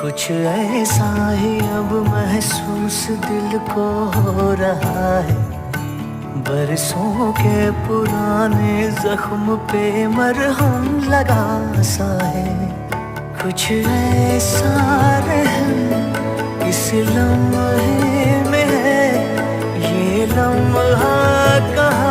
कुछ ऐसा ही अब महसूस दिल को हो रहा है, बरसों के पुराने जख्म पे मरहम लगा सा है। कुछ ऐसा रहम इस लम्हे में है, ये लम्हा कहाँ